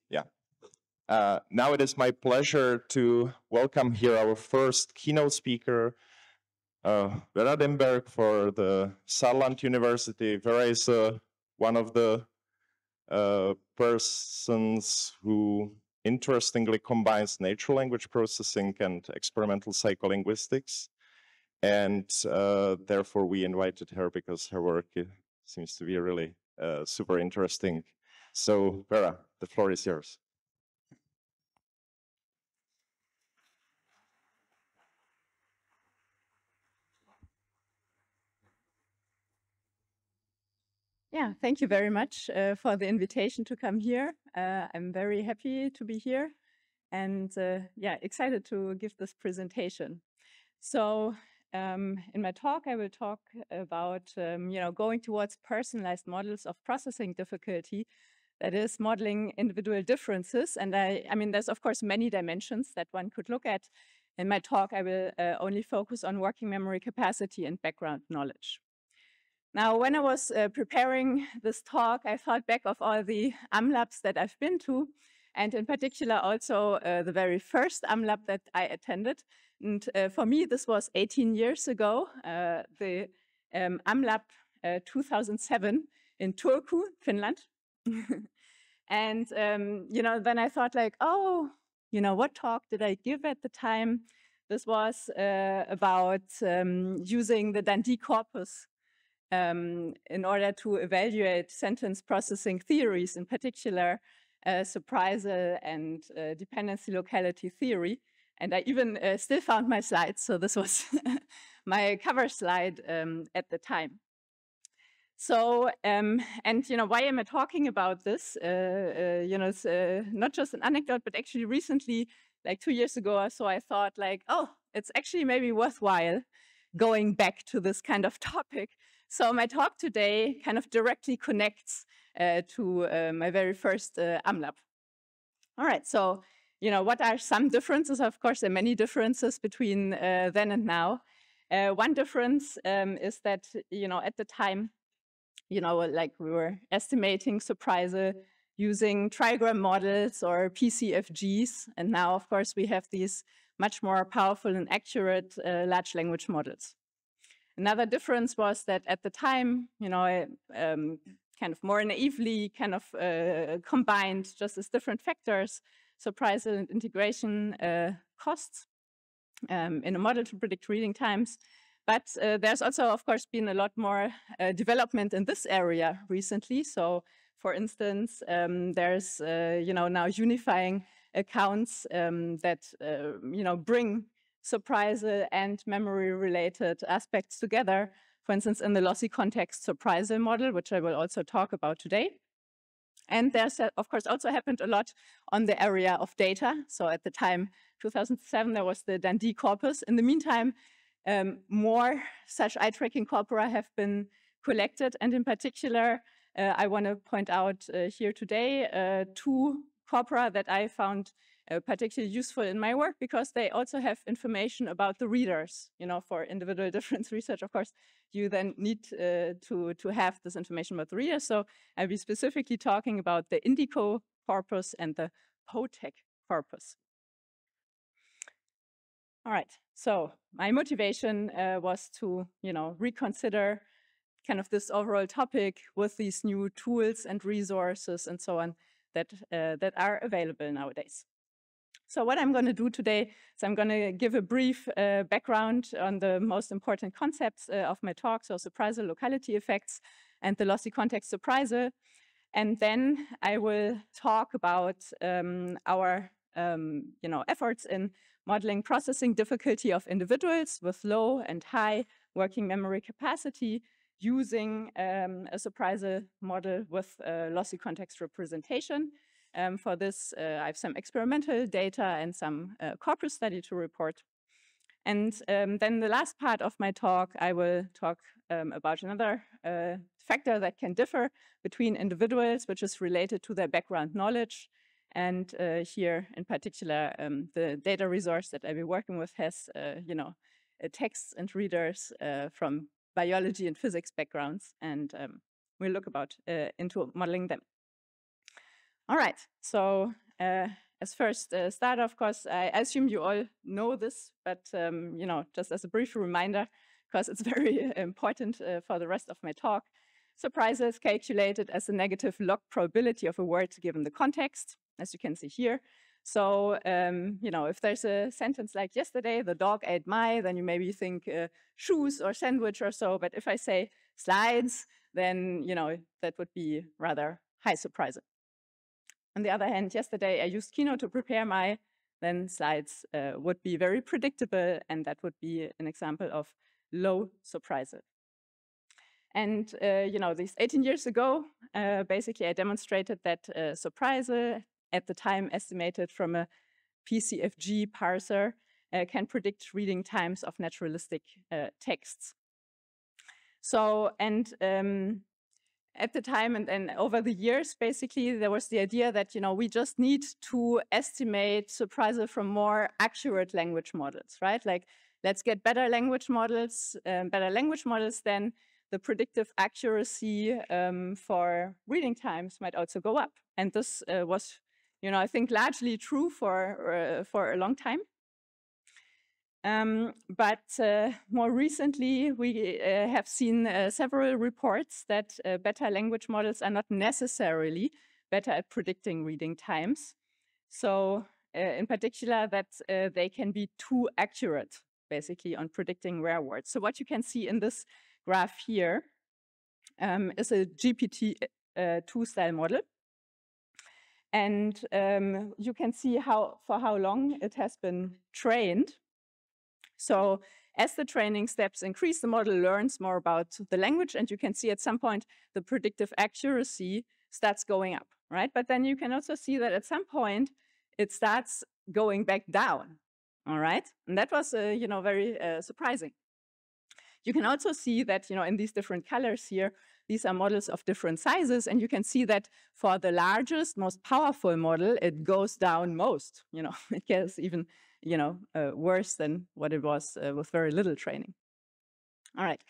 Yeah. Now it is my pleasure to welcome here our first keynote speaker, Vera Demberg for the Saarland University. Vera is one of the persons who interestingly combines natural language processing and experimental psycholinguistics. And therefore we invited her because her work seems to be really super interesting. So Vera, the floor is yours. Yeah, thank you very much for the invitation to come here. I'm very happy to be here and yeah, excited to give this presentation. So in my talk, I will talk about going towards personalized models of processing difficulty, that is modeling individual differences. And I mean, there's of course many dimensions that one could look at. In my talk, I will only focus on working memory capacity and background knowledge. Now, when I was preparing this talk, I thought back of all the AMLaPs that I've been to, and in particular also the very first AMLaP that I attended. And for me, this was 18 years ago, the AMLaP 2007 in Turku, Finland. And, then I thought like, oh, what talk did I give at the time? This was about using the Dundee corpus in order to evaluate sentence processing theories, in particular surprisal and dependency locality theory. And I even still found my slides, so this was my cover slide at the time. So, and why am I talking about this? It's not just an anecdote, but actually recently, like 2 years ago or so, I thought like, oh, it's actually maybe worthwhile going back to this kind of topic. So my talk today kind of directly connects to my very first AMLaP. All right, so what are some differences? Of course, there are many differences between then and now. One difference is that at the time, like we were estimating surprisal using trigram models or PCFGs, and now of course we have these much more powerful and accurate large language models. Another difference was that at the time, I kind of more naively kind of combined just as different factors, surprisal and integration costs in a model to predict reading times. But there's also, of course, been a lot more development in this area recently. So, for instance, there's now unifying accounts that bring surprisal and memory-related aspects together. For instance, in the lossy context surprisal model, which I will also talk about today. And there's, of course, also happened a lot on the area of data. So at the time, 2007, there was the Dundee corpus. In the meantime, more such eye-tracking corpora have been collected. And in particular, I want to point out here today 2 corpora that I found particularly useful in my work, because they also have information about the readers. For individual difference research, of course, you then need to have this information about the readers. So I'll be specifically talking about the Indico corpus and the POTEC corpus. All right, so my motivation was to, reconsider kind of this overall topic with these new tools and resources and so on that are available nowadays. So what I'm going to do today is I'm going to give a brief background on the most important concepts of my talk, so surprisal locality effects and the lossy context surprisal. And then I will talk about our efforts in modeling processing difficulty of individuals with low and high working memory capacity using a surprisal model with lossy context representation. For this, I have some experimental data and some corpus study to report. And then the last part of my talk, I will talk about another factor that can differ between individuals, which is related to their background knowledge. And here, in particular, the data resource that I'll be working with has, texts and readers from biology and physics backgrounds, and we'll look into modeling them. All right, so as first start, of course, I assume you all know this, but you know, just as a brief reminder, because it's very important for the rest of my talk. Surprise is calculated as the negative log probability of a word given the context, as you can see here. So, you know, if there's a sentence like yesterday, the dog ate my, then you maybe think shoes or sandwich or so. But if I say slides, then, you know, that would be rather high surprise. On the other hand, yesterday I used Keynote to prepare my, then slides would be very predictable, and that would be an example of low surprise. And, you know, these 18 years ago, basically I demonstrated that surprise, at the time estimated from a PCFG parser, can predict reading times of naturalistic texts. So, and at the time and over the years, basically, there was the idea that, you know, we just need to estimate surprise from more accurate language models, right? Like, let's get better language models, then the predictive accuracy for reading times might also go up. And this was, you know, I think largely true for a long time. But more recently, we have seen several reports that better language models are not necessarily better at predicting reading times. So in particular, that they can be too accurate, basically, on predicting rare words. So what you can see in this graph here is a GPT-2 style model. And you can see for how long it has been trained. So as the training steps increase, the model learns more about the language, and you can see at some point the predictive accuracy starts going up, right? But then you can also see that at some point it starts going back down, all right? And that was, you know, very surprising. You can also see that, you know, in these different colors here, these are models of different sizes, and you can see that for the largest, most powerful model, it goes down most. You know, it gets even, you know, worse than what it was with very little training. All right,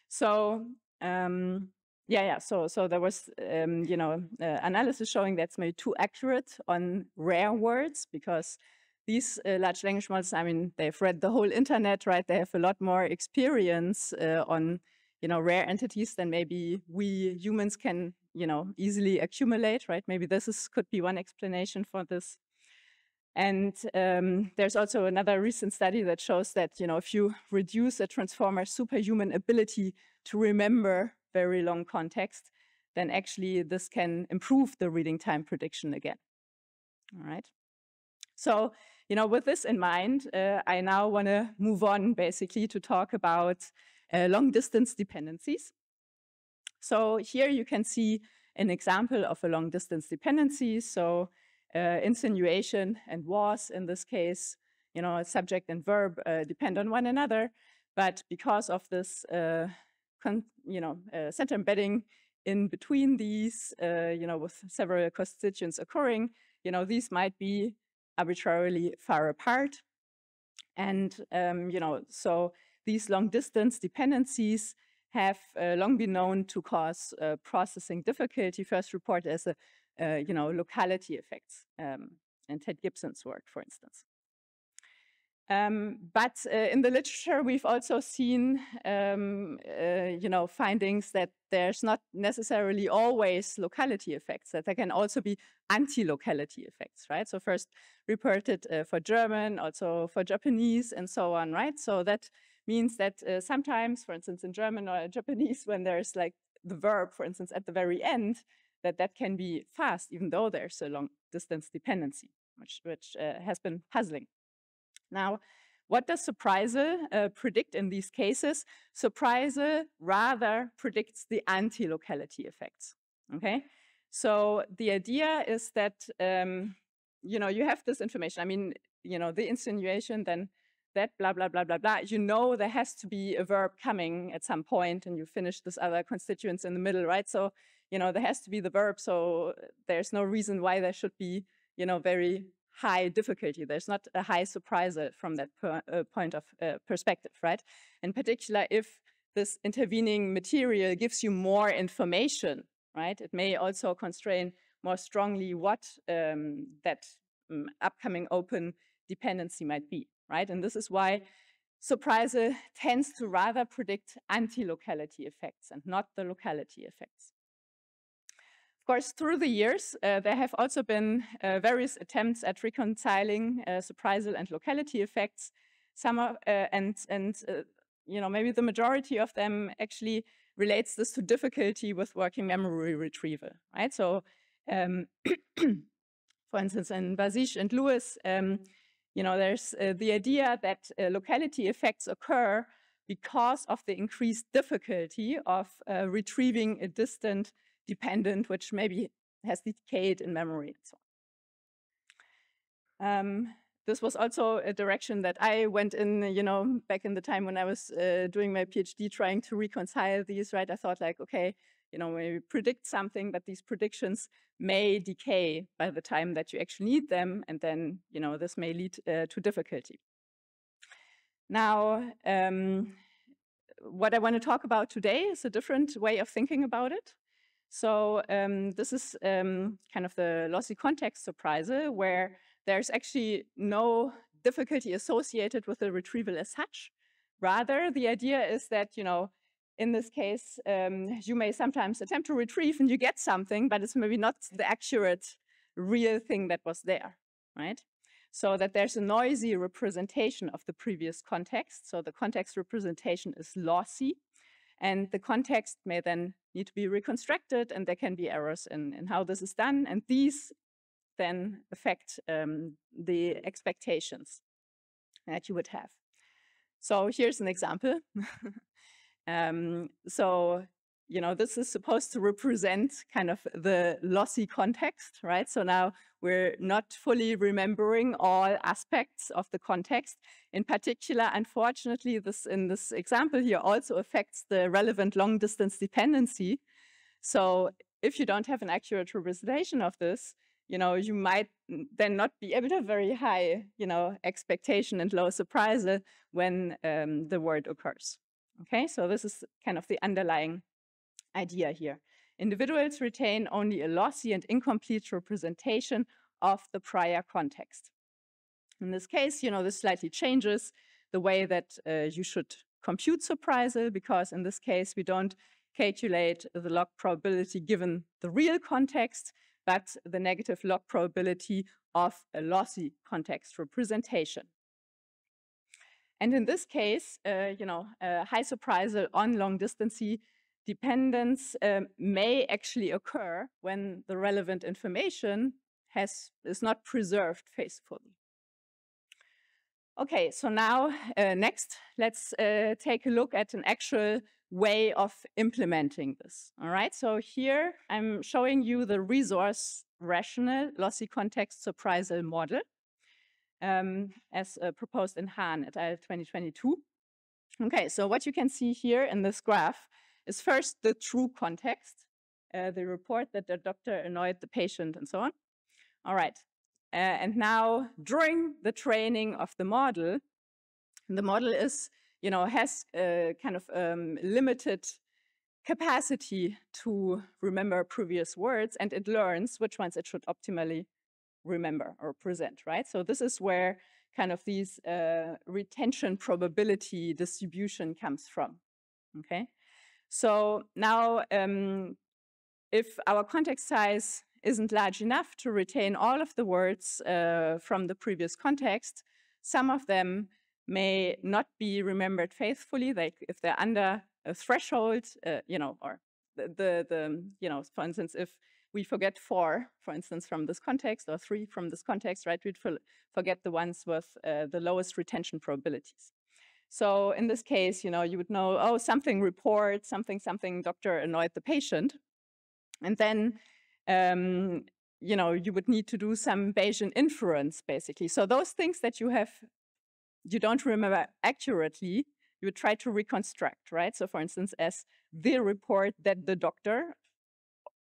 so so there was, you know, analysis showing that's maybe too accurate on rare words, because these large language models, I mean, they've read the whole internet, right? They have a lot more experience on, you know, rare entities than maybe we humans can, you know, easily accumulate, right? Maybe this could be one explanation for this. And there's also another recent study that shows that, you know, if you reduce a transformer's superhuman ability to remember very long context, then actually this can improve the reading time prediction again. All right. So, you know, with this in mind, I now want to move on basically to talk about long distance dependencies. So here you can see an example of a long distance dependency. So insinuation and was, in this case, you know, subject and verb depend on one another. But because of this, center embedding in between these, you know, with several constituents occurring, you know, these might be arbitrarily far apart. And, you know, so these long distance dependencies have long been known to cause processing difficulty, first reported as you know, locality effects in Ted Gibson's work, for instance. But in the literature, we've also seen, you know, findings that there's not necessarily always locality effects, that there can also be anti-locality effects, right? So first reported for German, also for Japanese, and so on, right? So that means that sometimes, for instance, in German or Japanese, when there's like the verb, for instance, at the very end, that can be fast, even though there's a long distance dependency, which has been puzzling. Now, what does surprise predict in these cases? Surprise rather predicts the anti-locality effects, okay? So the idea is that, you know, you have this information. I mean, you know, the insinuation, then that blah, blah, blah, blah, blah. You know there has to be a verb coming at some point, and you finish this other constituents in the middle, right? So, you know, there has to be the verb, so there's no reason why there should be, you know, very high difficulty. There's not a high surprise from that point of perspective, right? In particular, if this intervening material gives you more information, right, it may also constrain more strongly what that upcoming open dependency might be, right? And this is why surprisal tends to rather predict anti-locality effects and not the locality effects. Of course, through the years, there have also been various attempts at reconciling surprisal and locality effects. Some are, you know, maybe the majority of them actually relates this to difficulty with working memory retrieval, right? So, for instance, in Basich and Lewis, you know, there's the idea that locality effects occur because of the increased difficulty of retrieving a distant dependent, which maybe has decayed in memory and so on. This was also a direction that I went in, you know, back in the time when I was doing my PhD, trying to reconcile these, right? I thought like, okay, you know, when we predict something, but these predictions may decay by the time that you actually need them, and then, you know, this may lead to difficulty. Now, what I want to talk about today is a different way of thinking about it. So this is kind of the lossy context surprisal, where there's actually no difficulty associated with the retrieval as such. Rather, the idea is that, you know, in this case, you may sometimes attempt to retrieve and you get something, but it's maybe not the accurate, real thing that was there, right? So that there's a noisy representation of the previous context. So the context representation is lossy. And the context may then need to be reconstructed, and there can be errors in how this is done. And these then affect the expectations that you would have. So here's an example. So, you know, this is supposed to represent kind of the lossy context, right? So now we're not fully remembering all aspects of the context. In particular, unfortunately, in this example here also affects the relevant long distance dependency. So if you don't have an accurate representation of this, you know, you might then not be able to have very high, you know, expectation and low surprise when the word occurs. Okay, so this is kind of the underlying idea here. Individuals retain only a lossy and incomplete representation of the prior context. In this case, you know, this slightly changes the way that you should compute surprisal, because in this case, we don't calculate the log probability given the real context, but the negative log probability of a lossy context representation. And in this case, you know, high surprisal on long distance dependence may actually occur when the relevant information is not preserved faithfully. Okay, so now next, let's take a look at an actual way of implementing this. All right, so here I'm showing you the resource rational lossy context surprisal model as proposed in Hahn et al. 2022. Okay, so what you can see here in this graph is first the true context, the report that the doctor annoyed the patient and so on. All right, and now during the training of the model is, you know, has kind of limited capacity to remember previous words, and it learns which ones it should optimally remember or present, right? So this is where kind of these retention probability distribution comes from, okay? So now if our context size isn't large enough to retain all of the words from the previous context, some of them may not be remembered faithfully, like if they're under a threshold, you know, or you know, for instance, if we forget 4, for instance, from this context, or 3 from this context, right? We'd forget the ones with the lowest retention probabilities. So in this case, you know, you would know, oh, something report, something, doctor annoyed the patient. And then, you know, you would need to do some Bayesian inference, basically. So those things that you don't remember accurately, you would try to reconstruct, right? So for instance, as the report that the doctor,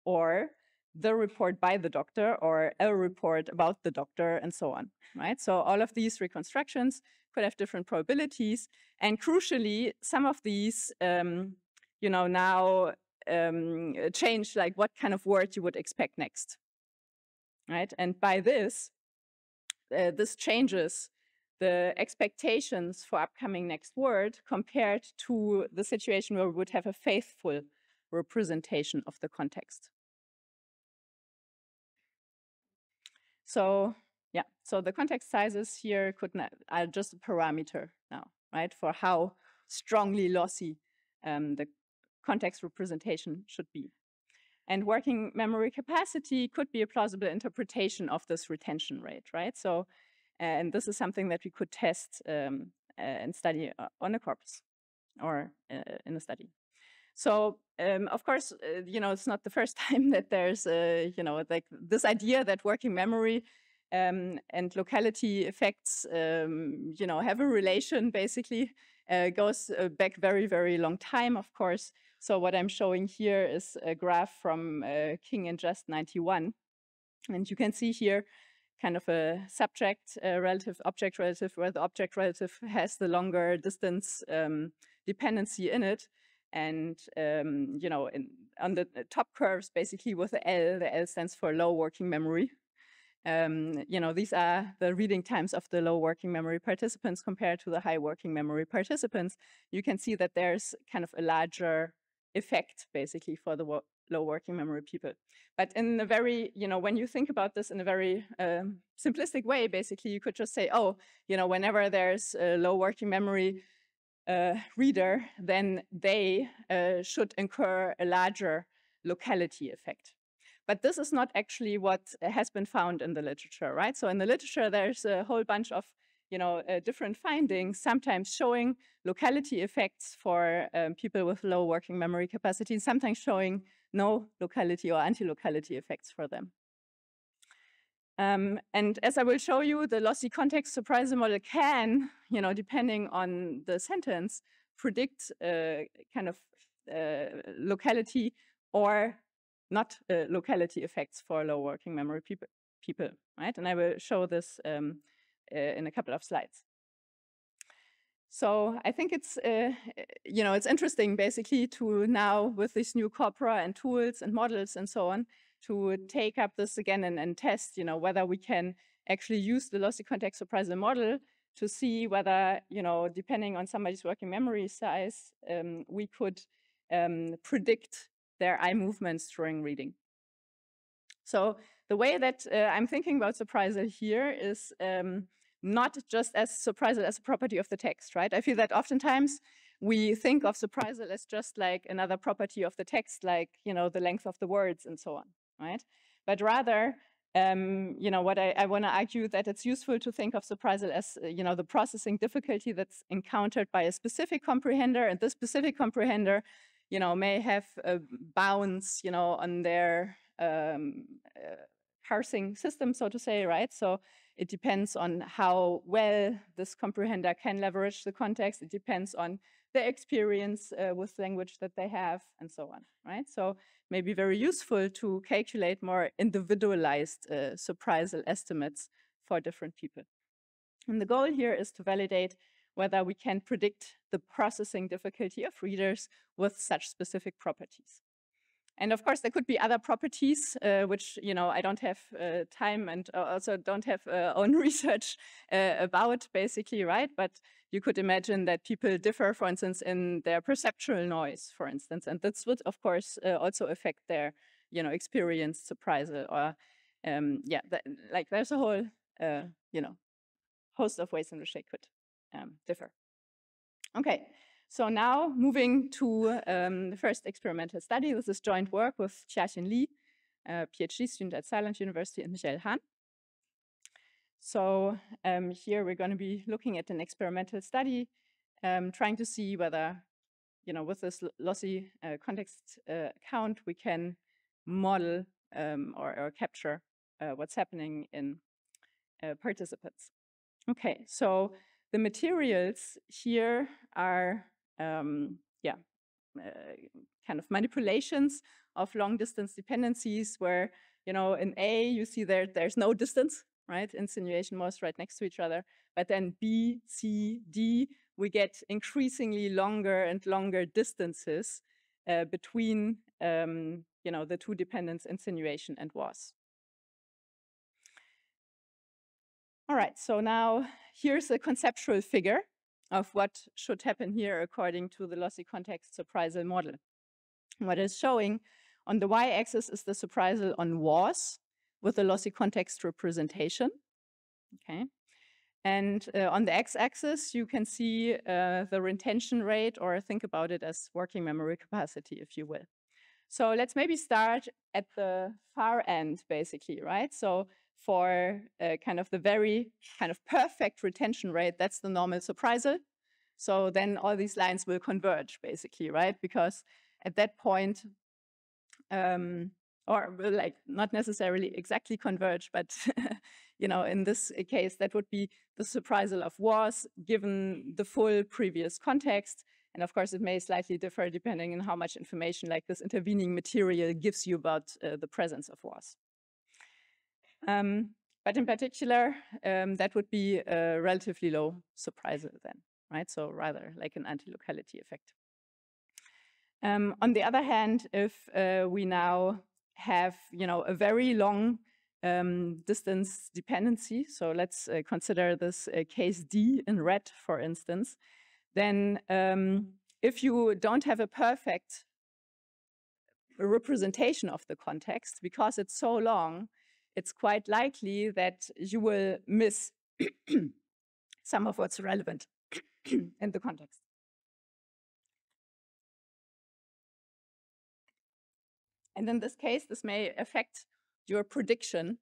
or the report by the doctor, or a report about the doctor, and so on, right? So all of these reconstructions could have different probabilities. And crucially, some of these, you know, now change like what kind of word you would expect next, right? And by this, this changes the expectations for upcoming next word compared to the situation where we would have a faithful representation of the context. So yeah, so the context sizes here are just a parameter now, right, for how strongly lossy the context representation should be. And working memory capacity could be a plausible interpretation of this retention rate, right? So, and this is something that we could test and study on a corpus or in a study. So, of course, it's not the first time that there's, like this idea that working memory and locality effects, have a relation, basically, goes back very, very long time, of course. So what I'm showing here is a graph from King and Just 91. And you can see here kind of a subject relative, object relative, where the object relative has the longer distance dependency in it. And, on the top curves, basically with the L stands for low working memory. These are the reading times of the low working memory participants compared to the high working memory participants. You can see that there's kind of a larger effect, basically, for the low working memory people. But in a very, when you think about this in a very simplistic way, basically, you could just say, oh, whenever there's a low working memory reader, then they should incur a larger locality effect. But this is not actually what has been found in the literature, right? So in the literature, there's a whole bunch of different findings, sometimes showing locality effects for people with low working memory capacity, sometimes showing no locality or anti-locality effects for them. And as I will show you, the lossy context surprise model can, depending on the sentence, predict kind of locality or not locality effects for low working memory people, right? And I will show this in a couple of slides. So I think it's, it's interesting, basically, to now, with these new corpora and tools and models and so on, to take up this again and test, whether we can actually use the lossy context surprise model to see whether, depending on somebody's working memory size, we could predict their eye movements during reading. So the way that I'm thinking about surprisal here is not just as surprisal as a property of the text, right? I feel that oftentimes we think of surprisal as just like another property of the text, like, the length of the words and so on, right? But rather, what I want to argue that it's useful to think of surprisal as, the processing difficulty that's encountered by a specific comprehender, and this specific comprehender, may have bounds, on their parsing system, so to say, right? So it depends on how well this comprehender can leverage the context. It depends on their experience with language that they have, and so on, right? So it may be very useful to calculate more individualized surprisal estimates for different people. And the goal here is to validate whether we can predict the processing difficulty of readers with such specific properties. And of course, there could be other properties, which, I don't have time and also don't have own research about, basically, right? But you could imagine that people differ, for instance, in their perceptual noise, for instance. And this would, of course, also affect their, experience, surprisal, or, there's a whole, host of ways in which they could differ. Okay. So now moving to the first experimental study. This is joint work with Xiaoxin Li, a PhD student at Saarland University, and Michael Hahn. So here we're going to be looking at an experimental study, trying to see whether, with this lossy context account, we can model or capture what's happening in participants. Okay, so the materials here are kind of manipulations of long distance dependencies where, in A, you see there's no distance, right? Insinuation most right next to each other. But then B, C, D, we get increasingly longer and longer distances between, the two dependents, insinuation and was. All right, so now here's a conceptual figure of what should happen here according to the lossy context surprisal model. What it's showing on the y-axis is the surprisal on was with the lossy context representation. Okay. And on the x-axis, you can see the retention rate, or think about it as working memory capacity, if you will. So let's maybe start at the far end, basically, right? So for kind of the very kind of perfect retention rate, that's the normal surprisal. So then all these lines will converge, basically, right? Because at that point, or will like not necessarily exactly converge, but you know, in this case, that would be the surprisal of was given the full previous context. And of course, it may slightly differ depending on how much information like this intervening material gives you about the presence of was. But in particular, that would be a relatively low surprisal then, right? So rather like an anti-locality effect. On the other hand, if we now have, you know, a very long distance dependency, so let's consider this case D in red, for instance, then if you don't have a perfect representation of the context, because it's so long, it's quite likely that you will miss some of what's relevant in the context. And in this case, this may affect your prediction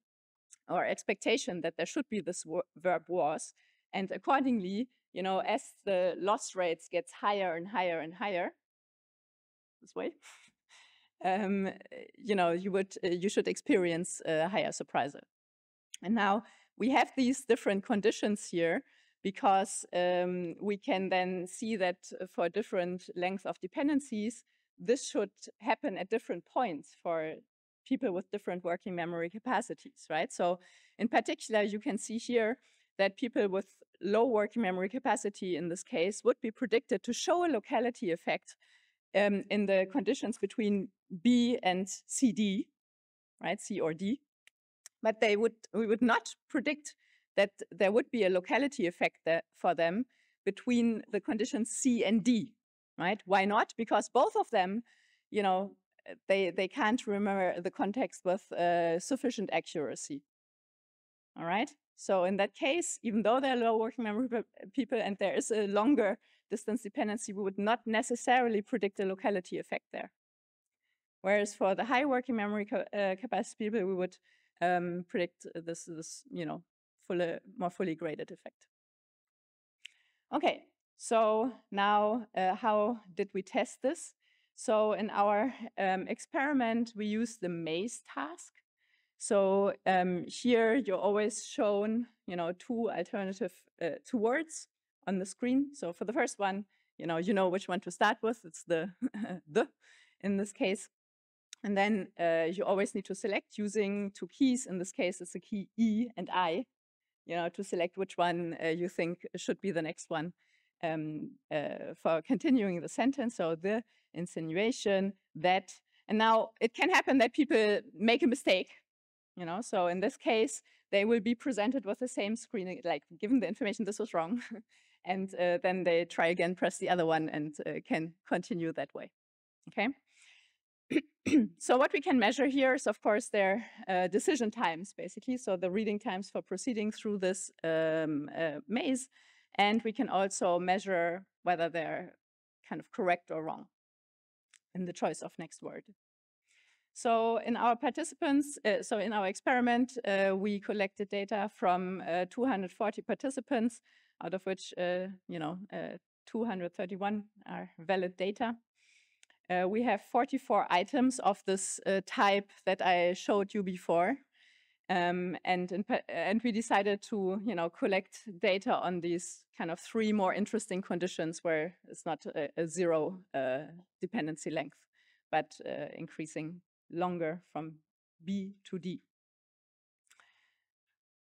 or expectation that there should be this verb was. And accordingly, you know, as the loss rates gets higher and higher and higher, this way, you know, you should experience a higher surprisal. And now we have these different conditions here because we can then see that for different lengths of dependencies, this should happen at different points for people with different working memory capacities, right? So in particular, you can see here that people with low working memory capacity in this case would be predicted to show a locality effect in the conditions between B and CD, right, C or D. But we would not predict that there would be a locality effect for them between the conditions C and D, right? Why not? Because both of them, you know, they can't remember the context with sufficient accuracy. All right. So in that case, even though they're low working memory people and there is a longer distance dependency, we would not necessarily predict a locality effect there. Whereas for the high working memory capacity people, we would predict this you know, more fully graded effect. Okay, so now how did we test this? So in our experiment, we used the maze task. So here you're always shown, you know, two alternative two words on the screen. So for the first one, you know which one to start with. It's the in this case. And then you always need to select using two keys. In this case, it's the key E and I, you know, to select which one you think should be the next one for continuing the sentence. So the insinuation, that. And now it can happen that people make a mistake, you know. So in this case, they will be presented with the same screen, like given the information, this was wrong. And then they try again, press the other one, and can continue that way. Okay. So what we can measure here is, of course, their decision times, basically. So the reading times for proceeding through this maze. And we can also measure whether they're kind of correct or wrong in the choice of next word. So in our participants, so in our experiment, we collected data from 240 participants, out of which, 231 are valid data. We have 44 items of this type that I showed you before. And we decided to, you know, collect data on these kind of three more interesting conditions where it's not a zero dependency length, but increasing longer from B to D.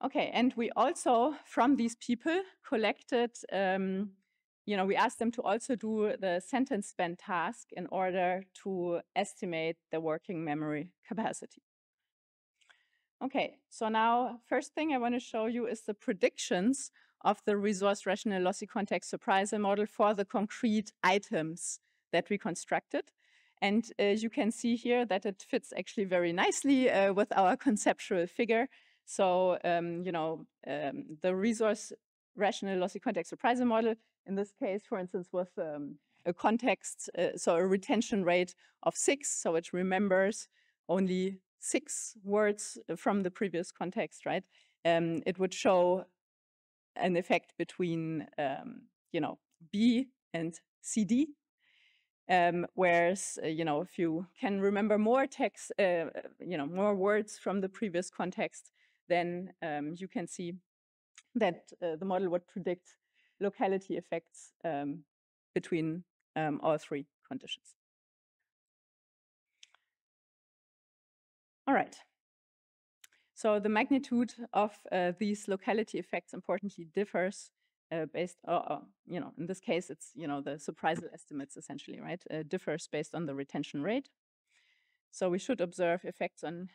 Okay, and we also, from these people, collected, we asked them to also do the sentence span task in order to estimate the working memory capacity. Okay, so now first thing I want to show you is the predictions of the resource rational lossy context surpriser model for the concrete items that we constructed. And you can see here that it fits actually very nicely with our conceptual figure. So, the resource rational lossy context surpriser model, in this case, for instance, was a context, so a retention rate of 6, so it remembers only 6 words from the previous context, right? It would show an effect between, B and CD. Whereas, if you can remember more text, more words from the previous context, then you can see that the model would predict locality effects between all 3 conditions. All right. So the magnitude of these locality effects importantly differs based, in this case, it's, the surprisal estimates essentially, right? Differs based on the retention rate. So we should observe effects on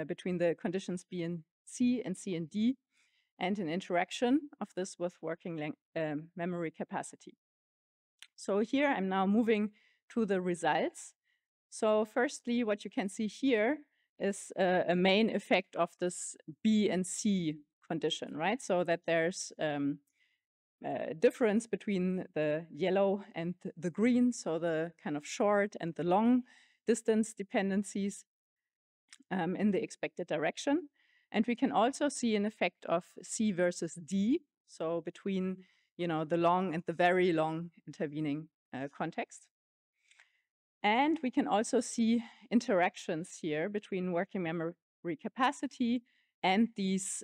between the conditions B and C and D, and an interaction of this with working memory capacity. So here I'm now moving to the results. So firstly, what you can see here is a main effect of this B and C condition, right? So that there's a difference between the yellow and the green, so the kind of short and the long distance dependencies in the expected direction. And we can also see an effect of C versus D, so between the long and the very long intervening context. And we can also see interactions here between working memory capacity and these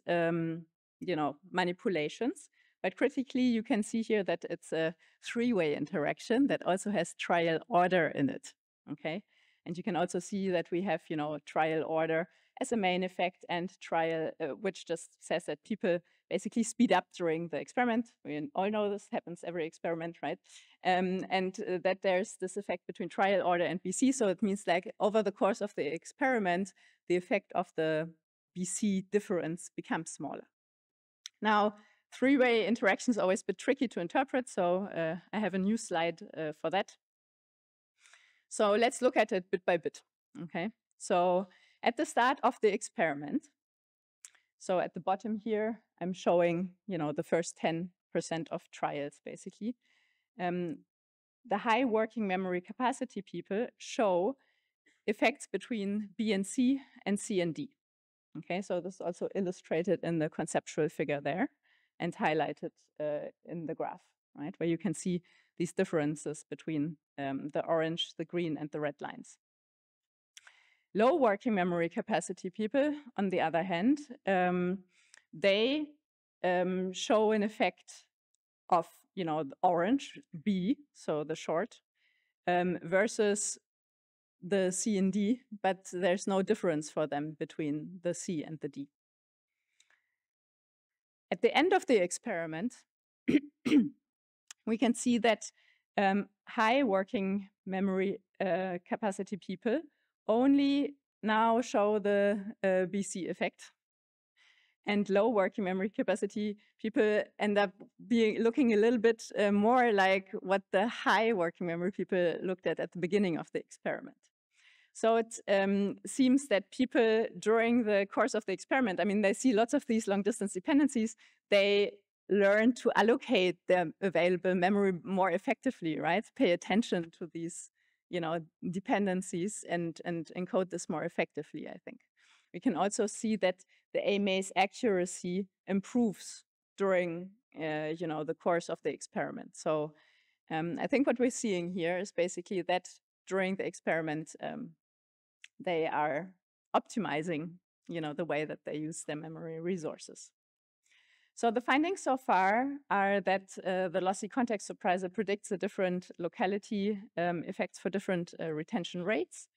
manipulations. But critically, you can see here that it's a 3-way interaction that also has trial order in it. Okay, and you can also see that we have trial order as a main effect, and trial, which just says that people basically speed up during the experiment. We all know this happens every experiment, right? And that there's this effect between trial order and BC. So it means like over the course of the experiment, the effect of the BC difference becomes smaller. Now, 3-way interaction is always a bit tricky to interpret, so I have a new slide for that. So let's look at it bit by bit, okay? So at the start of the experiment, so at the bottom here, I'm showing, the first 10% of trials, basically. The high working memory capacity people show effects between B and C and D. Okay, so this is also illustrated in the conceptual figure there and highlighted in the graph, right, where you can see these differences between the orange, the green, and the red lines. Low working memory capacity people, on the other hand, they show an effect of, the orange, B, so the short, versus the C and D, but there's no difference for them between the C and the D. At the end of the experiment, we can see that high working memory capacity people only now show the BC effect. And low working memory capacity people end up looking a little bit more like what the high working memory people looked at the beginning of the experiment. So it seems that people during the course of the experiment, they see lots of these long distance dependencies, they learn to allocate their available memory more effectively, right? Pay attention to these, dependencies and encode this more effectively, I think. We can also see that the AMA's accuracy improves during, the course of the experiment. So I think what we're seeing here is basically that during the experiment, they are optimizing, the way that they use their memory resources. So the findings so far are that the lossy context surpriser predicts the different locality effects for different retention rates.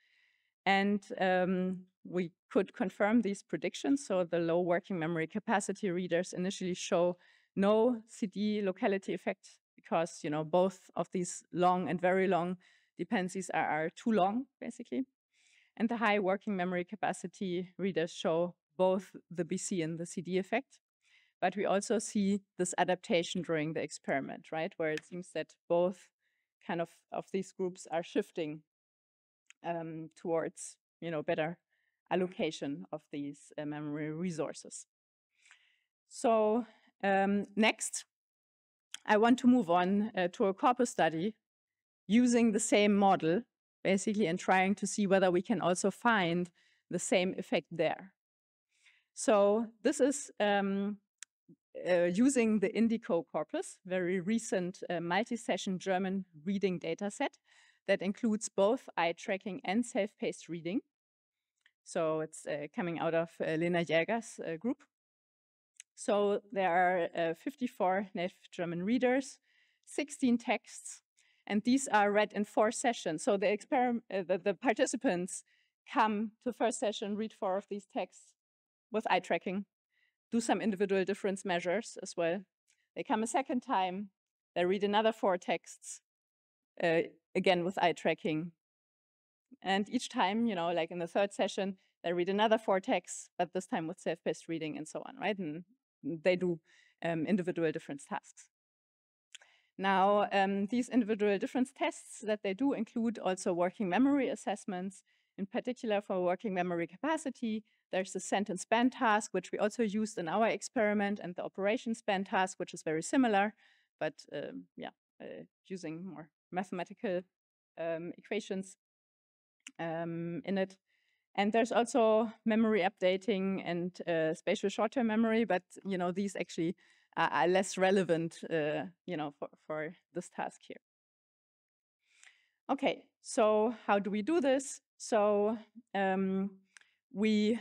And we could confirm these predictions. So the low working memory capacity readers initially show no CD locality effect because, both of these long and very long dependencies are too long, basically. And the high working memory capacity readers show both the BC and the CD effect. But we also see this adaptation during the experiment, right? Where it seems that both kind of these groups are shifting towards, better allocation of these memory resources. So next, I want to move on to a corpus study using the same model, basically, and trying to see whether we can also find the same effect there. So this is using the Indico corpus, very recent multi-session German reading data set that includes both eye tracking and self-paced reading. So it's coming out of Lena Jäger's group. So there are 54 native German readers, 16 texts, and these are read in 4 sessions. So the participants come to first session, read 4 of these texts with eye tracking, do some individual difference measures as well. They come a second time, they read another 4 texts, again with eye tracking. And each time, like in the third session, they read another 4 texts, but this time with self-paced reading and so on, right? And they do individual difference tasks. Now, these individual difference tests that they do include also working memory assessments. In particular, for working memory capacity, there's the sentence span task, which we also used in our experiment, and the operation span task, which is very similar, but using more mathematical equations in it. And there's also memory updating and spatial short-term memory, but these actually are less relevant, for this task here. Okay, so how do we do this? So we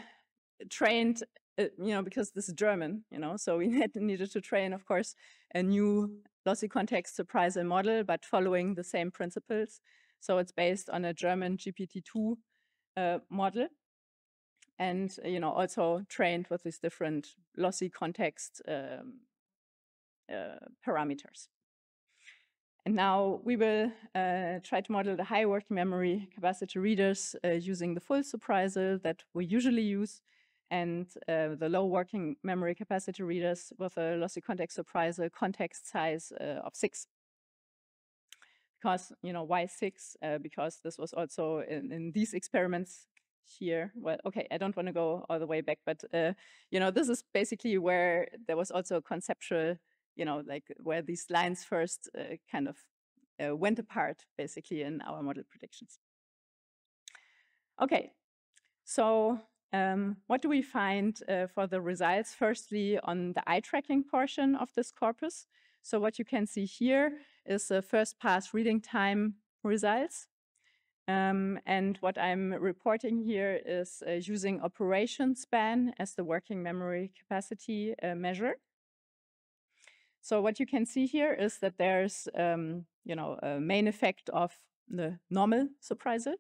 trained, because this is German, so we needed to train, of course, a new lossy context surprisal model, but following the same principles. So it's based on a German GPT-2 model, and also trained with these different lossy context parameters. And now we will try to model the high working memory capacity readers using the full surprisal that we usually use, and the low working memory capacity readers with a lossy context surprisal context size of 6. Because, why 6? Because this was also in these experiments here. Well, okay, I don't want to go all the way back, but, this is basically where there was also a conceptual, like where these lines first kind of went apart, basically, in our model predictions. Okay, so what do we find for the results? Firstly, on the eye tracking portion of this corpus. So what you can see here is the first pass reading time results. And what I'm reporting here is using operation span as the working memory capacity measure. So what you can see here is that there's, a main effect of the normal surprisal,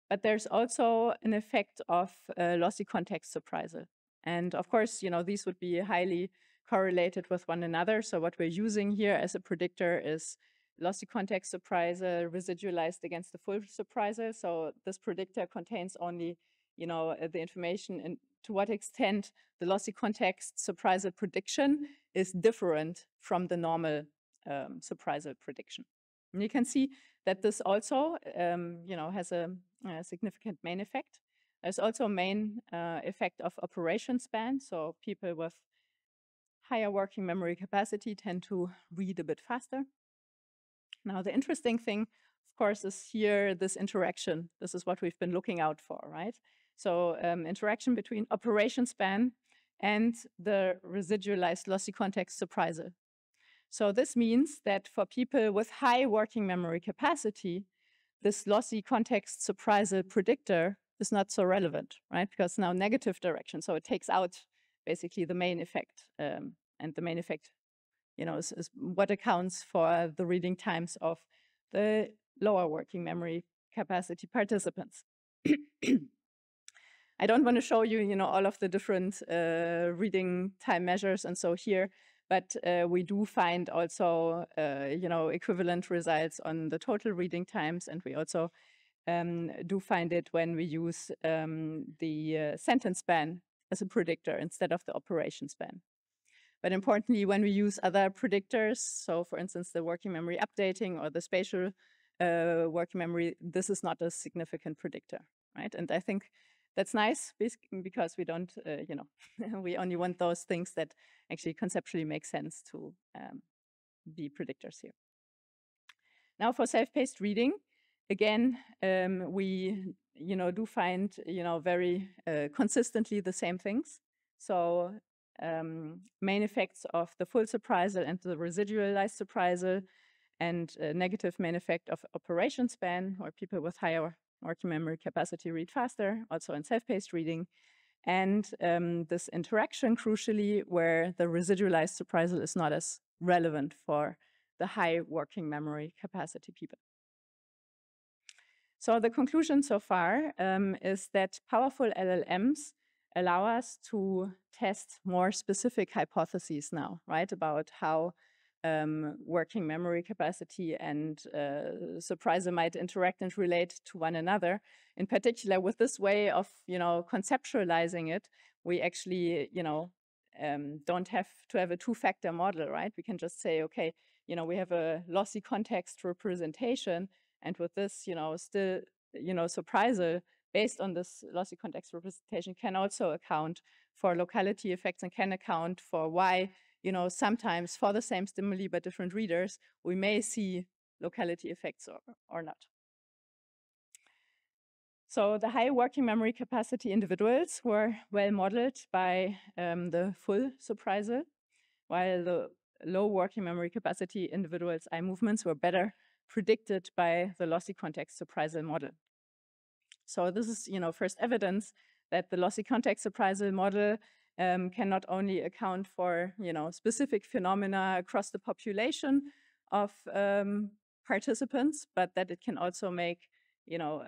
but there's also an effect of lossy context surprisal. And of course, these would be highly correlated with one another. So what we're using here as a predictor is lossy context surprisal residualized against the full surprisal. So this predictor contains only, the information and to what extent the lossy context surprisal prediction is different from the normal surprisal prediction. And you can see that this also, has a significant main effect. There's also a main effect of operation span. So people with higher working memory capacity tend to read a bit faster. Now, the interesting thing, of course, is here this interaction. This is what we've been looking out for, right? So interaction between operation span and the residualized lossy context surprisal. So this means that for people with high working memory capacity, this lossy context surprisal predictor is not so relevant, right? Because now negative direction, so it takes out basically the main effect, and the main effect, is what accounts for the reading times of the lower working memory capacity participants. I don't want to show you, all of the different reading time measures and so here, but we do find also, equivalent results on the total reading times, and we also do find it when we use the sentence span as a predictor instead of the operation span. But importantly, when we use other predictors, so for instance, the working memory updating or the spatial working memory, this is not a significant predictor, right? And I think that's nice because we don't, you know, we only want those things that actually conceptually make sense to be predictors here. Now for self-paced reading, again, we, you know, do find, you know, very consistently the same things. So main effects of the full surprisal and the residualized surprisal, and negative main effect of operation span, or people with higher working memory capacity read faster, also in self-paced reading. And this interaction, crucially, where the residualized surprisal is not as relevant for the high working memory capacity people. So the conclusion so far is that powerful LLMs allow us to test more specific hypotheses now, right, about how working memory capacity and surprisal might interact and relate to one another. In particular, with this way of, you know, conceptualizing it, we actually, you know, don't have to have a two-factor model, right? We can just say, okay, you know, we have a lossy context representation, and with this, you know, still, you know, surprisal based on this lossy context representation can also account for locality effects and can account for why, you know, sometimes for the same stimuli but different readers, we may see locality effects or not. So the high working memory capacity individuals were well modeled by the full surprisal, while the low working memory capacity individuals' eye movements were better predicted by the lossy context surprisal model. So this is, you know, first evidence that the lossy context surprisal model can not only account for, you know, specific phenomena across the population of participants, but that it can also make, you know,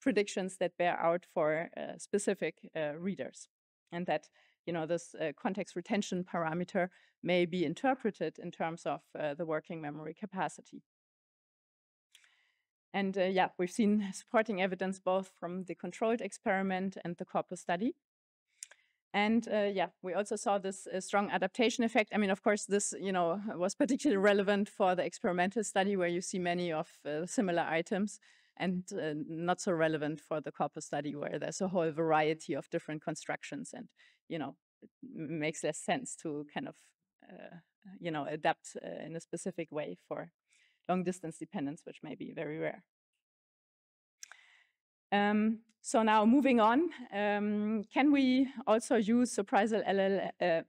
predictions that bear out for specific readers, and that, you know, this context retention parameter may be interpreted in terms of the working memory capacity. And yeah, we've seen supporting evidence both from the controlled experiment and the corpus study. And yeah, we also saw this strong adaptation effect. I mean, of course, this, you know, was particularly relevant for the experimental study where you see many of similar items, and not so relevant for the corpus study where there's a whole variety of different constructions, and, you know, it makes less sense to kind of, you know, adapt in a specific way for long distance dependence, which may be very rare. So now moving on, can we also use surprisal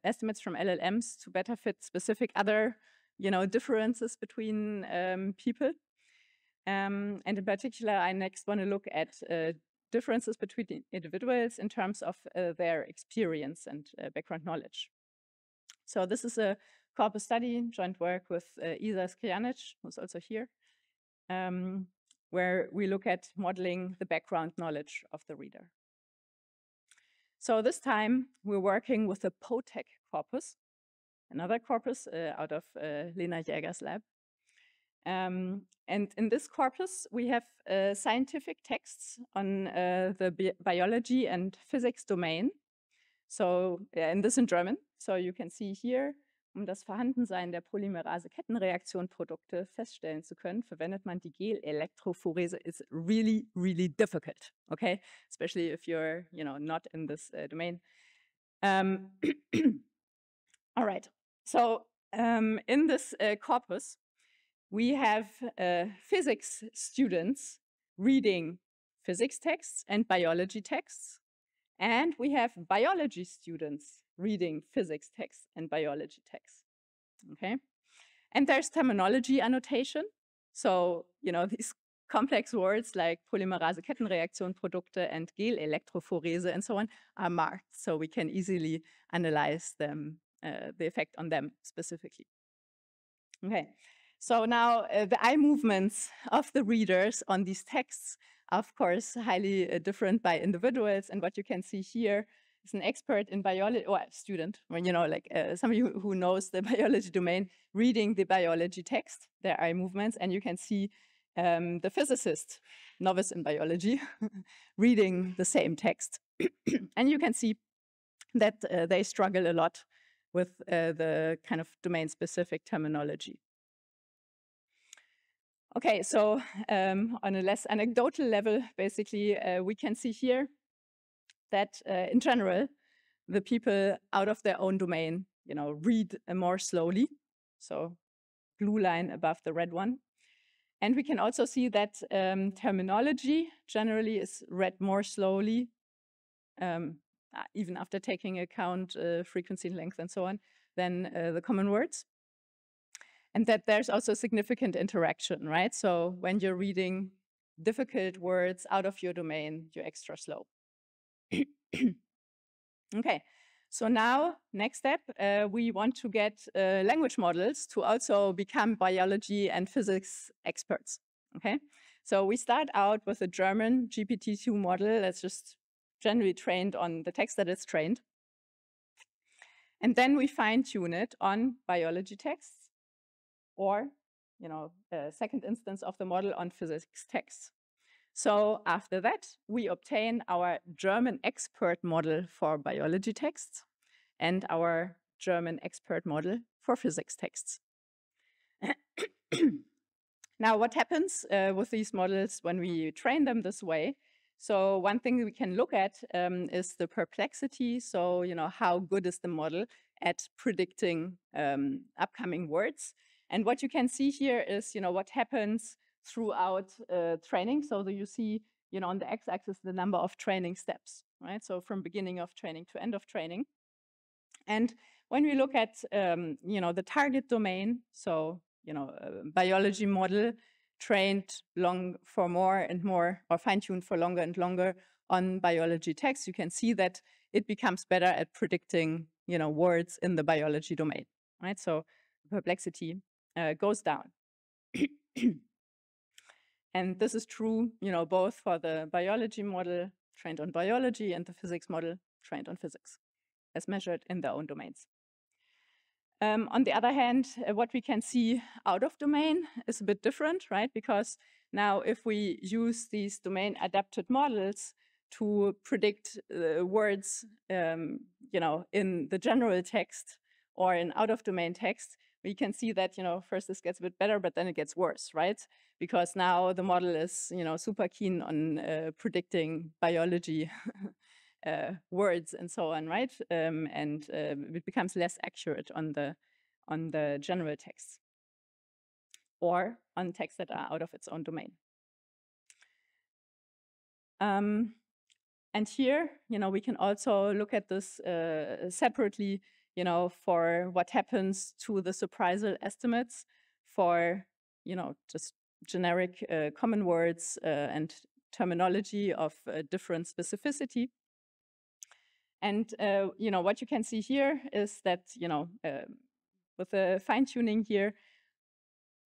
estimates from LLMs to better fit specific other, you know, differences between people? And in particular, I next want to look at differences between individuals in terms of their experience and background knowledge. So this is a corpus study, joint work with Isa Skrijanic, who's also here, where we look at modeling the background knowledge of the reader. So this time, we're working with a POTEC corpus, another corpus out of Lena Jäger's lab. And in this corpus, we have scientific texts on the biology and physics domain. So, and this in German. So you can see here, das Vorhandensein der Polymerase-Kettenreaktion-Produkte feststellen zu können, verwendet man die Gel-Elektrophorese. It's really, really difficult, okay? Especially if you're, you know, not in this domain. All right. So in this corpus, we have physics students reading physics texts and biology texts. And we have biology students reading physics texts and biology texts, okay? And there's terminology annotation. So, you know, these complex words like Polymerase-Kettenreaktion-Produkte and Gel-Elektrophorese and so on are marked, so we can easily analyze them, the effect on them specifically. Okay, so now the eye movements of the readers on these texts are, of course, highly different by individuals. And what you can see here is an expert in biology, or a student, or, you know, like somebody who knows the biology domain, reading the biology text, their eye movements. And you can see the physicist, novice in biology, reading the same text. And you can see that they struggle a lot with the kind of domain-specific terminology. Okay, so on a less anecdotal level, basically, we can see here that in general, the people out of their own domain, read more slowly. So blue line above the red one. And we can also see that terminology generally is read more slowly, even after taking account frequency, length, and so on, than the common words. And that there's also significant interaction, right? So when you're reading difficult words out of your domain, you're extra slow. Okay, so now, next step, we want to get language models to also become biology and physics experts, okay? So we start out with a German GPT-2 model that's just generally trained on the text that it's trained. And then we fine-tune it on biology texts, or, a second instance of the model on physics texts. So after that, we obtain our German expert model for biology texts and our German expert model for physics texts. Now, what happens with these models when we train them this way? So one thing we can look at is the perplexity. So, how good is the model at predicting upcoming words? And what you can see here is, what happens throughout training. So you see, on the x-axis, the number of training steps, right? So from beginning of training to end of training. And when we look at, the target domain, so, a biology model trained for more and more, or fine-tuned for longer and longer on biology text, you can see that it becomes better at predicting, words in the biology domain, right? So perplexity goes down. And this is true, both for the biology model trained on biology and the physics model trained on physics, as measured in their own domains. On the other hand, what we can see out of domain is a bit different, right? Because now if we use these domain-adapted models to predict words, in the general text or in out-of-domain text, we can see that, first this gets a bit better, but then it gets worse, right? Because now the model is, super keen on predicting biology words and so on, right? And it becomes less accurate on the general text or on texts that are out of its own domain. And here, we can also look at this separately, for what happens to the surprisal estimates for, just generic common words and terminology of different specificity. And, what you can see here is that, with the fine-tuning here,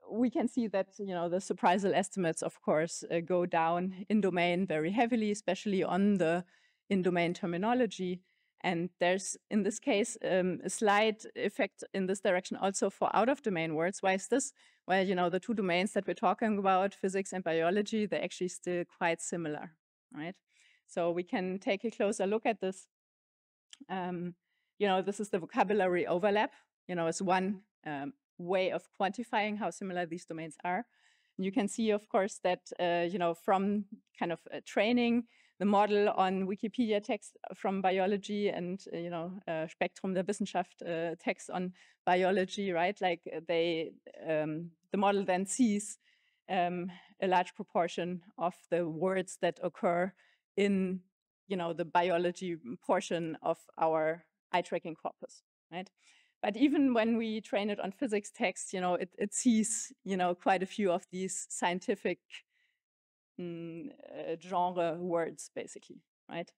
we can see that, the surprisal estimates, of course, go down in domain very heavily, especially on the in-domain terminology. And there's, in this case, a slight effect in this direction also for out-of-domain words. Why is this? Well, the two domains that we're talking about, physics and biology, they're actually still quite similar, right? So we can take a closer look at this. This is the vocabulary overlap, as one way of quantifying how similar these domains are. And you can see, of course, that, from kind of training the model on Wikipedia text from biology and, Spektrum der Wissenschaft text on biology, right? Like the model then sees a large proportion of the words that occur in, the biology portion of our eye-tracking corpus, right? But even when we train it on physics text, it sees, quite a few of these scientific genre words, basically, right?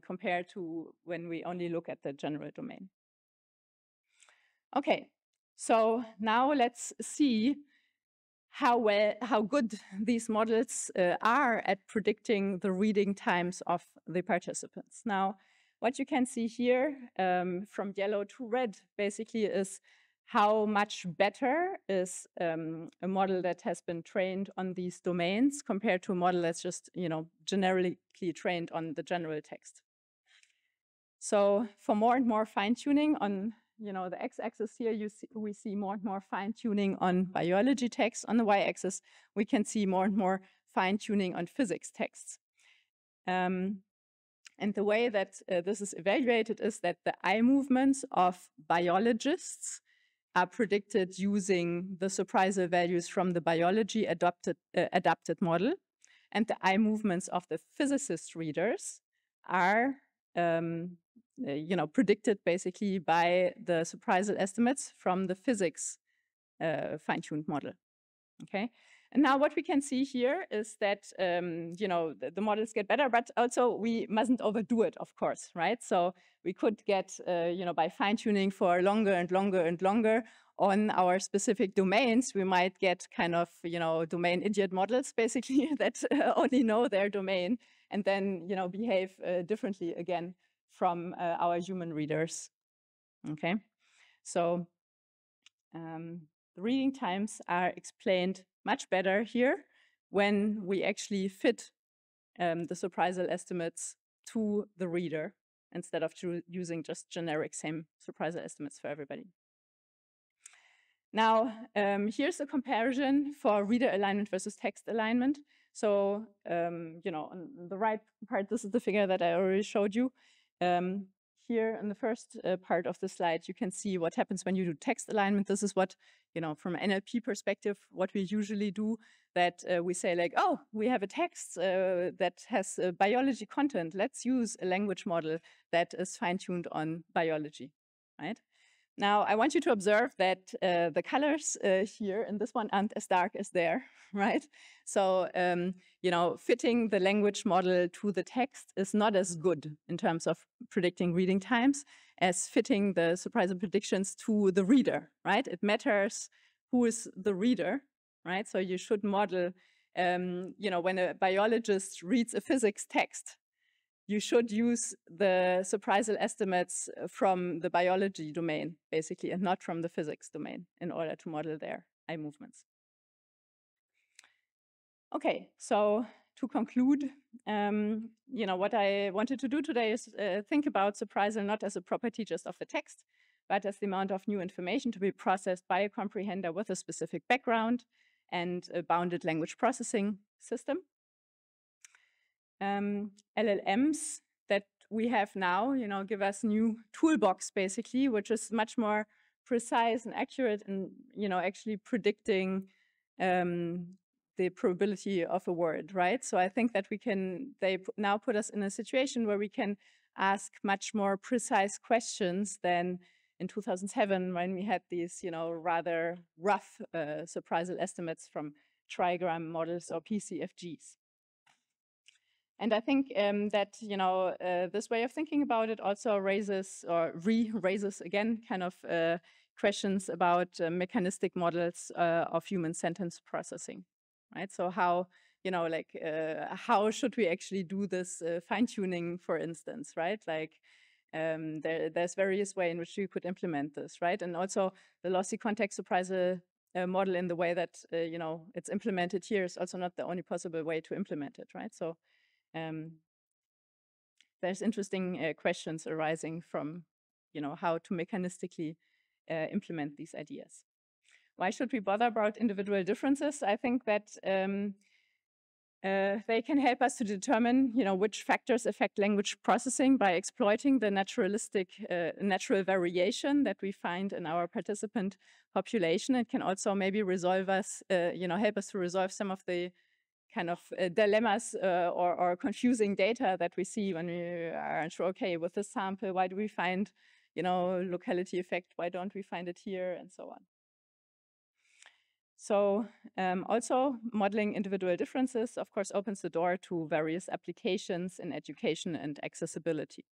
Compared to when we only look at the general domain. Okay, so now let's see how good these models are at predicting the reading times of the participants. Now, what you can see here from yellow to red basically is how much better is a model that has been trained on these domains compared to a model that's just, generically trained on the general text. So for more and more fine-tuning on the x-axis here, we see more and more fine-tuning on biology texts. On the y-axis, we can see more and more fine-tuning on physics texts. And the way that this is evaluated is that the eye movements of biologists are predicted using the surprisal values from the biology adapted model. And the eye movements of the physicist readers are predicted basically by the surprisal estimates from the physics fine-tuned model. Okay. And now what we can see here is that, the models get better, but also we mustn't overdo it, of course, right? So we could get, by fine-tuning for longer and longer and longer on our specific domains, we might get kind of, domain idiot models, basically, that only know their domain and then, behave differently again from our human readers. Okay. So the reading times are explained much better here when we actually fit the surprisal estimates to the reader instead of using just generic same surprisal estimates for everybody. Now, here's a comparison for reader alignment versus text alignment. So, on the right part, this is the figure that I already showed you. Here in the first part of the slide, you can see what happens when you do text alignment. This is what, from an NLP perspective, what we usually do, that we say like, oh, we have a text that has biology content. Let's use a language model that is fine-tuned on biology, right? Now, I want you to observe that the colors here in this one aren't as dark as there, right? So, fitting the language model to the text is not as good in terms of predicting reading times as fitting the surprisal predictions to the reader, right? It matters who is the reader, right? So you should model, when a biologist reads a physics text, you should use the surprisal estimates from the biology domain, basically, and not from the physics domain in order to model their eye movements. Okay, so to conclude, what I wanted to do today is think about surprisal not as a property just of the text, but as the amount of new information to be processed by a comprehender with a specific background and a bounded language processing system. LLMs that we have now, give us new toolbox basically, which is much more precise and accurate and, actually predicting the probability of a word, right? So I think that they now put us in a situation where we can ask much more precise questions than in 2007 when we had these, rather rough surprisal estimates from trigram models or PCFGs. And I think that, this way of thinking about it also raises or re-raises again kind of questions about mechanistic models of human sentence processing, right? So how, how should we actually do this fine-tuning, for instance, right? Like there's various ways in which you could implement this, right? And also the lossy context surprisal model in the way that, it's implemented here is also not the only possible way to implement it, right? So there's interesting questions arising from, how to mechanistically implement these ideas. Why should we bother about individual differences? I think that they can help us to determine, which factors affect language processing by exploiting the natural variation that we find in our participant population. It can also maybe resolve us, help us to resolve some of the kind of dilemmas or confusing data that we see when we are unsure, okay, with this sample, why do we find, locality effect? Why don't we find it here? And so on. So also modeling individual differences, of course, opens the door to various applications in education and accessibility.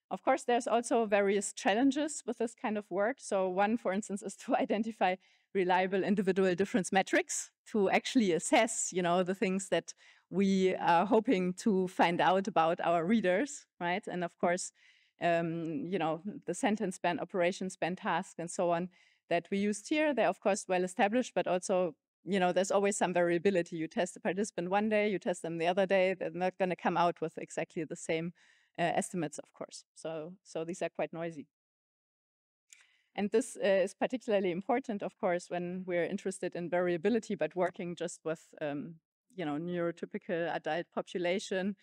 Of course, there's also various challenges with this kind of work. So one, for instance, is to identify reliable individual difference metrics to actually assess, the things that we are hoping to find out about our readers, right? And of course, the sentence span, operation span, task, and so on that we used here, they're of course well established, but also, there's always some variability. You test a participant one day, you test them the other day, they're not going to come out with exactly the same estimates, of course. So these are quite noisy. And this is particularly important, of course, when we're interested in variability, but working just with, neurotypical adult population,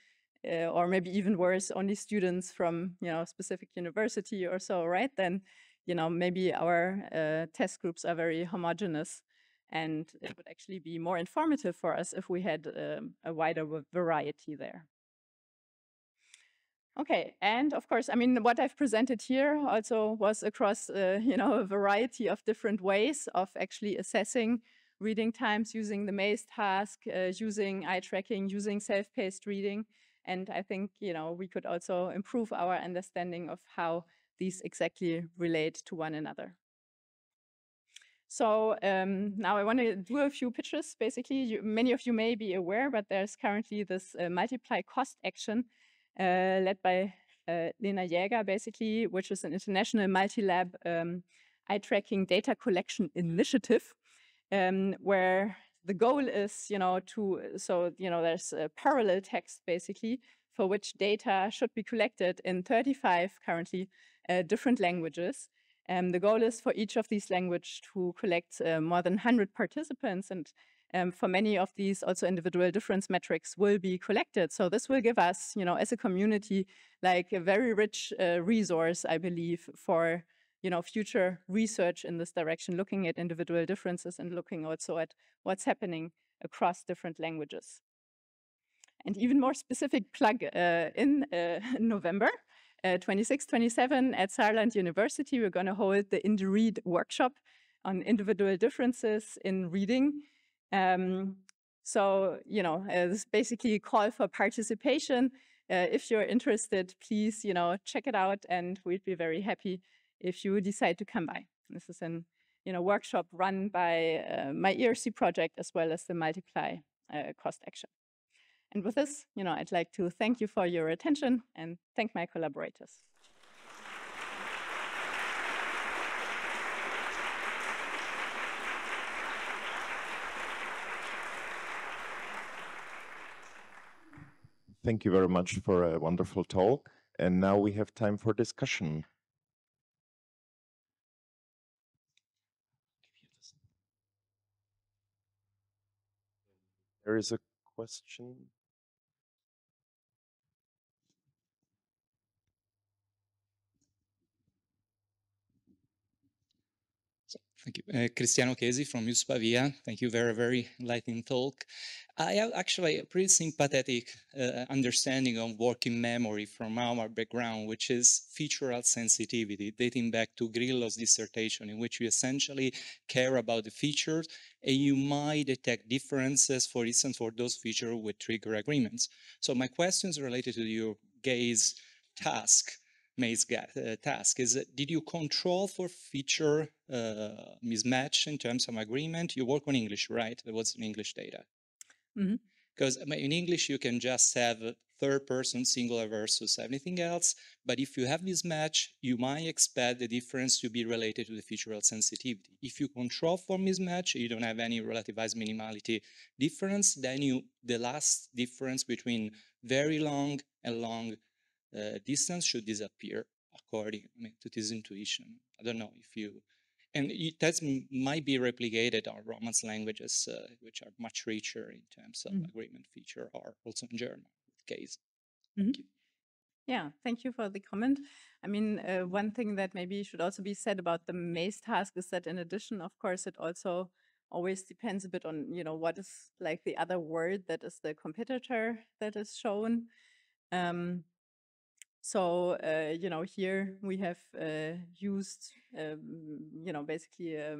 or maybe even worse, only students from, specific university or so, right? Then, maybe our test groups are very homogeneous, and it would actually be more informative for us if we had a wider variety there. Okay, and of course, I mean, what I've presented here also was across, a variety of different ways of actually assessing reading times using the maze task, using eye tracking, using self-paced reading. And I think, we could also improve our understanding of how these exactly relate to one another. So now I want to do a few pitches. Basically, many of you may be aware, but there's currently this multiply cost action led by Lena Jäger, basically, which is an international multi-lab eye tracking data collection initiative, where the goal is, there's a parallel text, basically, for which data should be collected in 35 currently different languages. The goal is for each of these languages to collect more than 100 participants, and for many of these, also individual difference metrics will be collected. So this will give us, as a community, like a very rich resource, I believe, for future research in this direction, looking at individual differences and looking also at what's happening across different languages. And even more specific plug in November 26, 27 at Saarland University, we're going to hold the InDeRead workshop on individual differences in reading. This basically a call for participation. If you're interested, please, check it out, and we'd be very happy if you decide to come by. This is an, workshop run by my ERC project as well as the Multiply cost action. And with this, I'd like to thank you for your attention and thank my collaborators. Thank you very much for a wonderful talk. And now we have time for discussion. There is a question. Thank you. Cristiano Chesi from USP Pavia. Thank you. Very, very enlightening talk. I have actually a pretty sympathetic understanding of working memory from our background, which is featural sensitivity, dating back to Grillo's dissertation, in which you essentially care about the features and you might detect differences, for instance, for those features with trigger agreements. So my question is related to your gaze task. Maze task is, did you control for feature mismatch in terms of agreement? You work on English, right? There was English data. Because in English, you can just have third person singular versus everything else. But if you have mismatch, you might expect the difference to be related to the featural sensitivity. If you control for mismatch, you don't have any relativized minimality difference, then the last difference between very long and long distance should disappear according to this intuition. I don't know if you, and that might be replicated on Romance languages, which are much richer in terms of agreement feature, or also in German case. Thank you. Yeah, thank you for the comment. I mean, one thing that maybe should also be said about the maze task is that in addition, of course, it also always depends a bit on, what is like the other word that is the competitor that is shown. Here we have used, basically a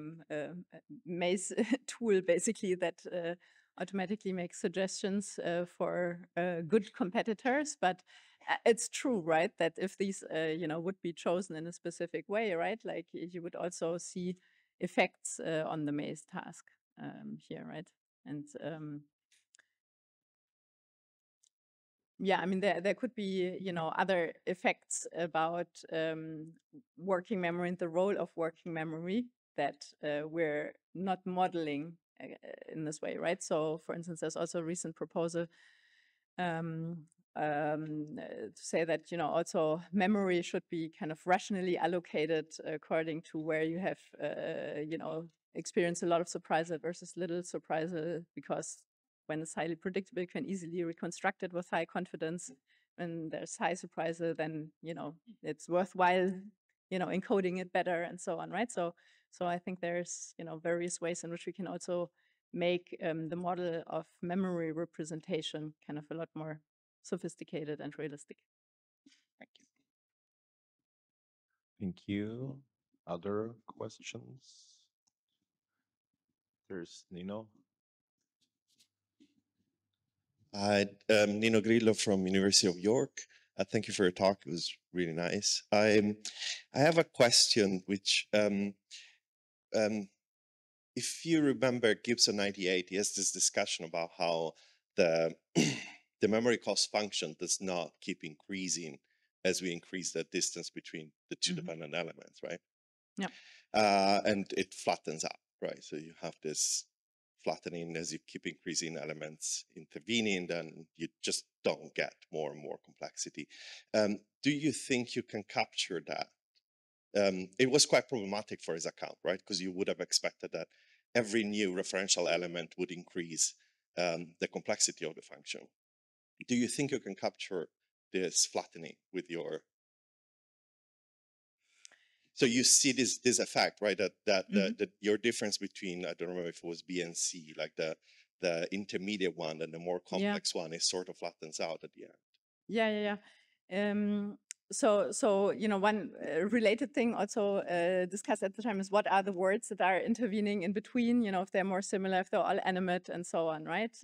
maze tool, basically, that automatically makes suggestions for good competitors. But it's true, right, that if these, would be chosen in a specific way, right, like you would also see effects on the maze task here, right? And yeah, I mean, there could be, other effects about working memory and the role of working memory that we're not modeling in this way, right? So, for instance, there's also a recent proposal say that, also memory should be kind of rationally allocated according to where you have, experienced a lot of surprise versus little surprise, because when it's highly predictable, you can easily reconstruct it with high confidence. When there's high surprise, then, it's worthwhile, encoding it better and so on, right? So I think there's, various ways in which we can also make the model of memory representation kind of a lot more sophisticated and realistic. Thank you. Thank you. Other questions? There's Nino. Hi, Nino Grillo from University of York. Thank you for your talk. It was really nice. I have a question which, if you remember Gibson 98, he has this discussion about how the the memory cost function does not keep increasing as we increase the distance between the two dependent elements, right? Yeah. And it flattens out, right? So you have this flattening as you keep increasing elements intervening, then you just don't get more and more complexity. Do you think you can capture that? It was quite problematic for his account, right? Because you would have expected that every new referential element would increase the complexity of the function. Do you think you can capture this flattening with your? So you see this effect, right? That your difference between, I don't remember if it was B and C, like the intermediate one and the more complex one, is sort of flattens out at the end. Yeah. So one related thing also discussed at the time is what are the words that are intervening in between, if they're more similar, if they're all animate and so on, right?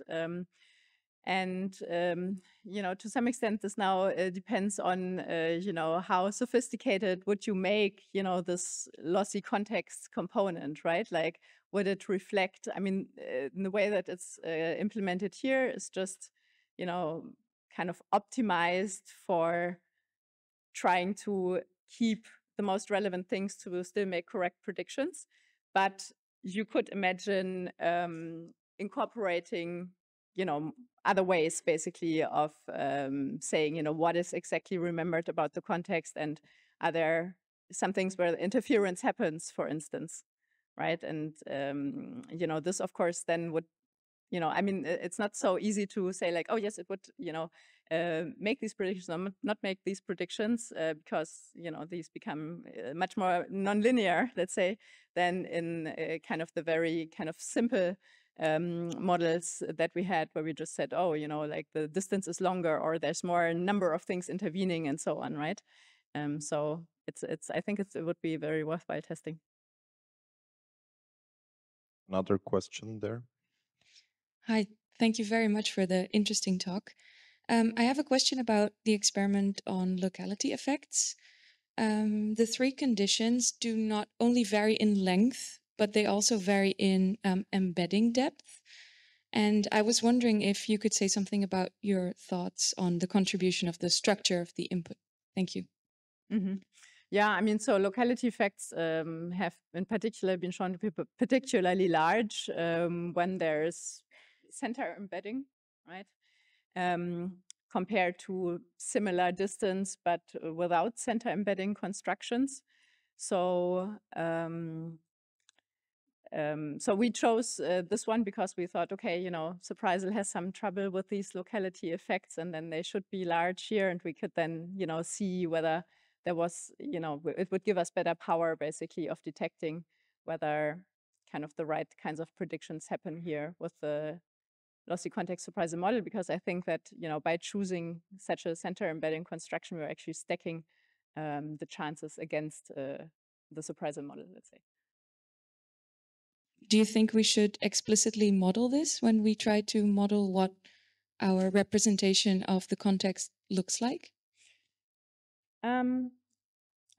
To some extent, this now depends on, how sophisticated would you make, this lossy context component, right? Like, would it reflect, in the way that it's implemented here is just, kind of optimized for trying to keep the most relevant things to still make correct predictions. But you could imagine incorporating, other ways basically of saying, what is exactly remembered about the context, and are there some things where interference happens, for instance, right? And, this, of course, then would, it's not so easy to say like, oh, yes, it would, make these predictions or not make these predictions because, these become much more nonlinear, let's say, than in kind of the very kind of simple models that we had, where we just said, oh, like the distance is longer, or there's more number of things intervening and so on, right? So I think it would be very worthwhile testing. Another question there. Hi, thank you very much for the interesting talk. I have a question about the experiment on locality effects. The three conditions do not only vary in length, but they also vary in embedding depth. And I was wondering if you could say something about your thoughts on the contribution of the structure of the input. Thank you. Yeah, so locality effects have in particular been shown to be particularly large when there's center embedding, right? Compared to similar distance, but without center embedding constructions. So we chose this one because we thought, okay, Surprisal has some trouble with these locality effects, and then they should be large here, and we could then, see whether there was, it would give us better power, basically, of detecting whether kind of the right kinds of predictions happen here with the lossy context surprisal model, because I think that, by choosing such a center embedding construction, we're actually stacking the chances against the surprisal model, let's say. Do you think we should explicitly model this when we try to model what our representation of the context looks like?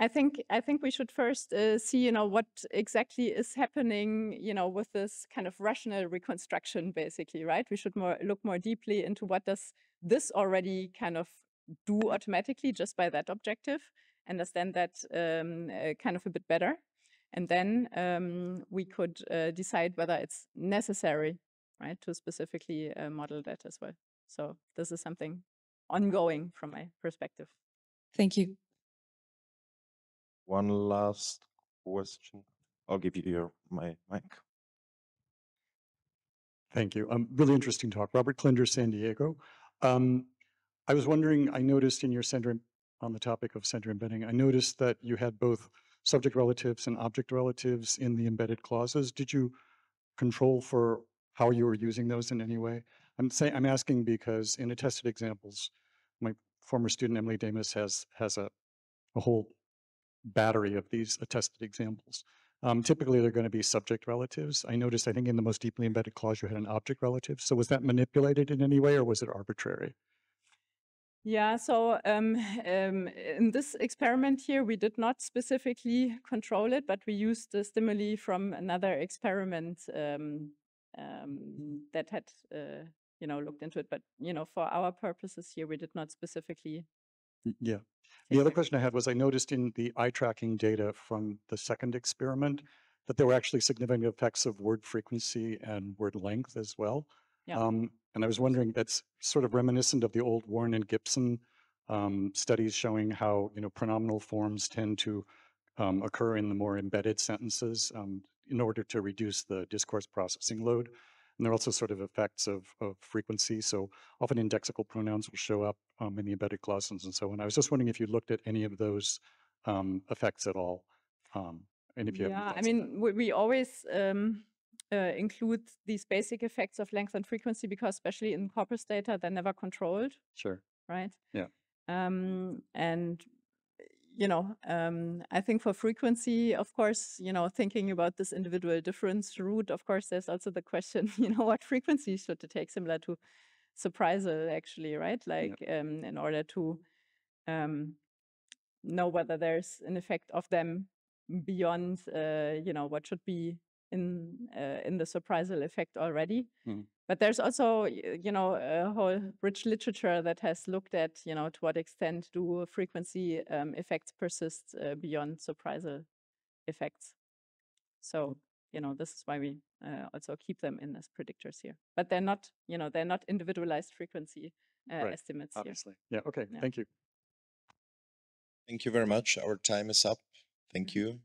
I think we should first see, what exactly is happening, with this kind of rational reconstruction, basically, right? We should look more deeply into what does this already kind of do automatically just by that objective, understand that kind of a bit better. And then we could decide whether it's necessary, right, to specifically model that as well. So this is something ongoing from my perspective. Thank you. One last question. I'll give you my mic. Thank you. Really interesting talk. Robert Klinder, San Diego. I was wondering, I noticed in your center, on the topic of center embedding, I noticed that you had both subject relatives and object relatives in the embedded clauses. Did you control for how you were using those in any way? I'm asking because in attested examples, my former student Emily Damus has a whole battery of these attested examples. Typically, they're going to be subject relatives. I noticed, I think in the most deeply embedded clause, you had an object relative. So was that manipulated in any way, or was it arbitrary? Yeah, so in this experiment here, we did not specifically control it, but we used the stimuli from another experiment that had, looked into it. But, for our purposes here, we did not specifically. Yeah. The other question I had was, I noticed in the eye tracking data from the second experiment that there were actually significant effects of word frequency and word length as well. Yeah. And I was wondering, that's sort of reminiscent of the old Warren and Gibson studies showing how, pronominal forms tend to occur in the more embedded sentences in order to reduce the discourse processing load. And there are also sort of effects of frequency. So often indexical pronouns will show up in the embedded clauses and so on. I was just wondering if you looked at any of those effects at all. And if you have I mean, we always include these basic effects of length and frequency because especially in corpus data, they're never controlled. Sure. Right? Yeah. And I think for frequency, of course, thinking about this individual difference root, of course, there's also the question, what frequency should it take, similar to surprisal, actually, right? Like, in order to know whether there's an effect of them beyond, what should be in the surprisal effect already. But there's also, a whole rich literature that has looked at, to what extent do frequency effects persist beyond surprisal effects. So, this is why we also keep them in as predictors here. But they're not, they're not individualized frequency estimates obviously. Here. Yeah, okay, thank you. Thank you very much. Our time is up. Thank you.